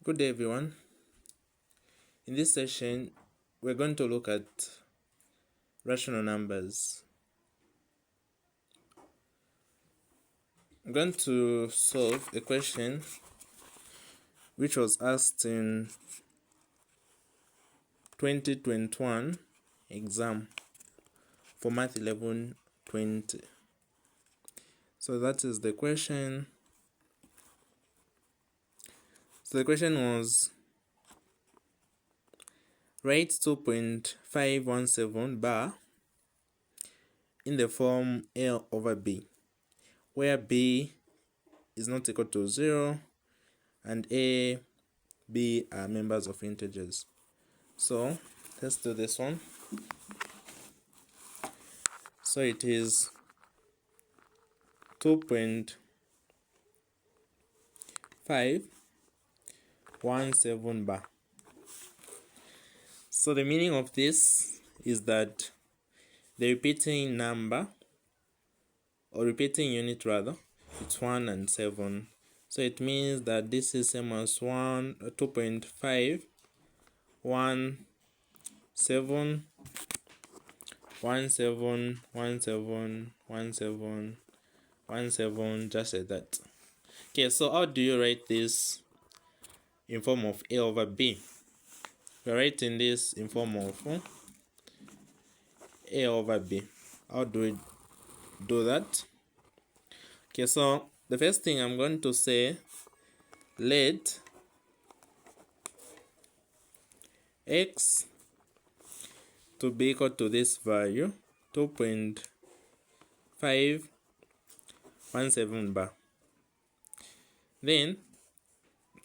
Good day, everyone. In this session, we're going to look at rational numbers. I'm going to solve a question which was asked in 2021 exam for Math 11-20. So that is the question. So the question was, write 2.517 bar in the form A over B, where B is not equal to 0 and A, B are members of integers. So let's do this one. So it is 2.517 bar. So the meaning of this is that the repeating number, or repeating unit rather, it's 1 and 7. So it means that this is same as 2.517 17, just like that. Okay, so how do you write this in form of A over B? We're writing this in form of A over B. How do we do that? Okay, so the first thing I'm going to say, let x to be equal to this value, 2.517 bar. Then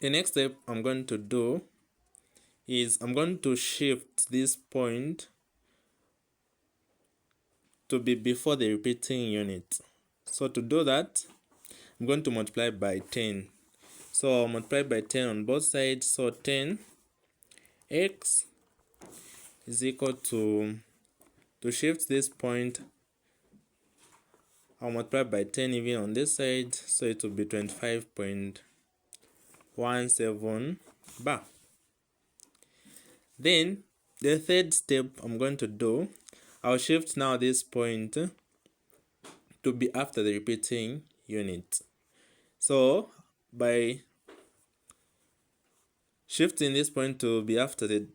the next step I'm going to do is I'm going to shift this point to be before the repeating unit. So to do that, I'm going to multiply by 10. So I'll multiply by 10 on both sides. So 10x is equal to shift this point, I'll multiply by 10 even on this side. So it will be 25.17 bar. Then the third step I'm going to do, I'll shift now this point to be after the repeating unit. So by shifting this point to be after the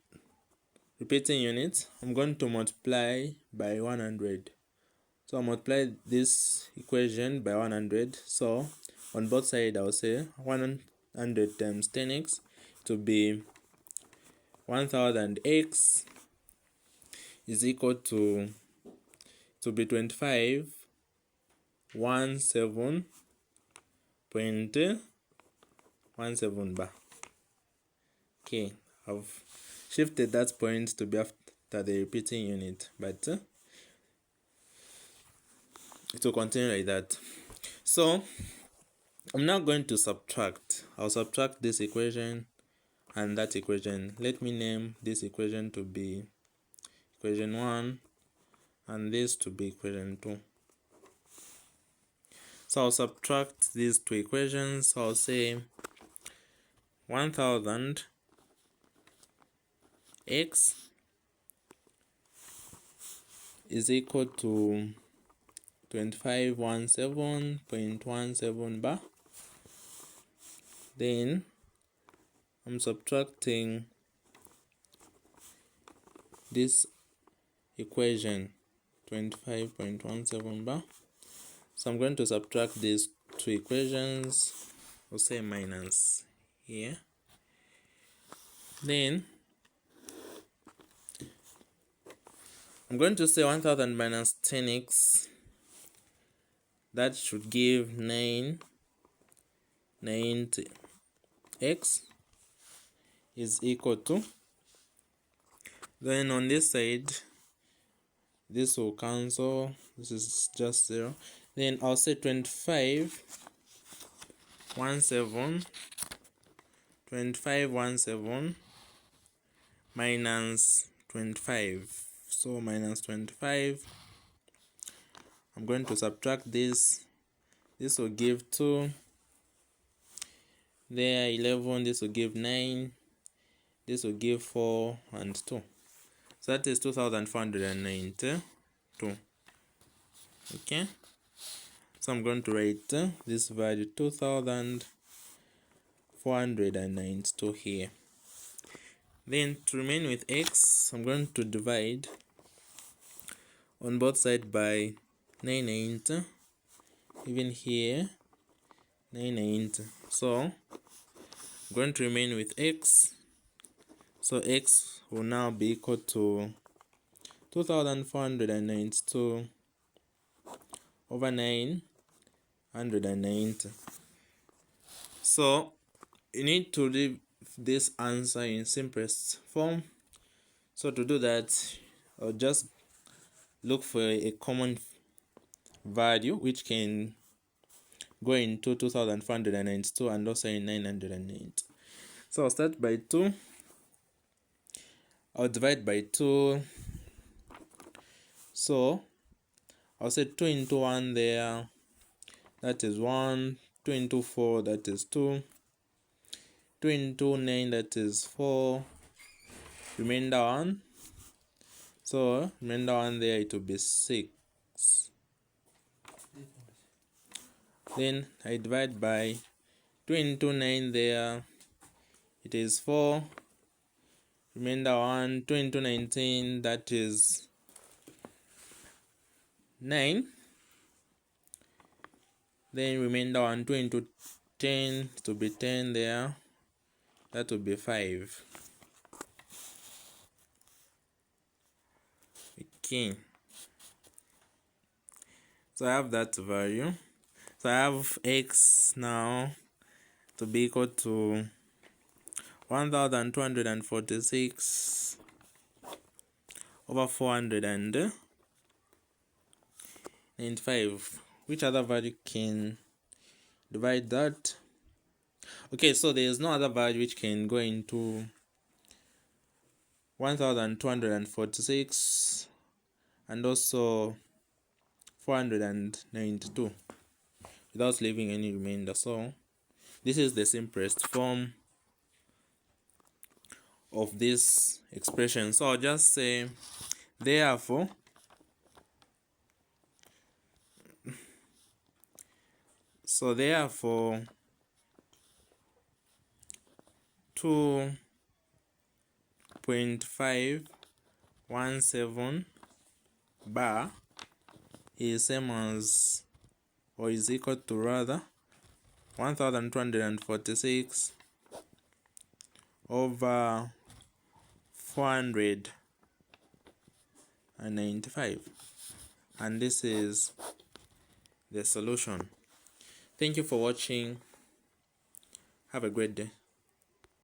repeating unit, I'm going to multiply by 100. So I'll multiply this equation by 100. So on both sides, I'll say 100 times 10x to be 1000x is equal to be 25.17 bar. Okay, I've shifted that point to be after the repeating unit, but it will continue like that. So I'm now going to subtract. I'll subtract this equation and that equation. Let me name this equation to be equation 1 and this to be equation 2. So I'll subtract these two equations. So I'll say 1000x is equal to 2517.17 bar. Then I'm subtracting this equation 25.17 bar. So I'm going to subtract these two equations. We'll say minus here. Then I'm going to say 1000 minus 10x. That should give 90x is equal to, then on this side this will cancel, this is just 0. Then I'll say 2517 minus 25. So minus 25, I'm going to subtract this. This will give 2. there 11, this will give 9, this will give 4 and 2. So that is 2492. Okay, so I'm going to write this value 2492 here. Then to remain with x, I'm going to divide on both sides by 990, even here 990. So I'm going to remain with x, so x will now be equal to 2492 over 990. So you need to leave this answer in simplest form. So to do that, I'll just look for a common value which can go into 2492 and also in 990. So I'll start by 2. I'll divide by 2. So I'll say 2 into 1 there, that is 1. 2 into 4, that is 2. 2 into 9, that is 4. Remainder 1. So remainder 1 there, it will be 6. Then I divide by 2 into 9 there, it is 4. Remainder 1. 2 into 19, that is 9. Then remainder 1. 2 into 10, it will be 10 there, that will be 5. Okay, so I have that value. So I have x now to be equal to 1246 over 495. Which other value can divide that? Okay, so there is no other value which can go into 1246 and also 492 without leaving any remainder. So this is the simplest form of this expression. So I'll just say therefore 2.517 bar is same as, or is equal to rather, 1246 over 495, and this is the solution. Thank you for watching. Have a great day.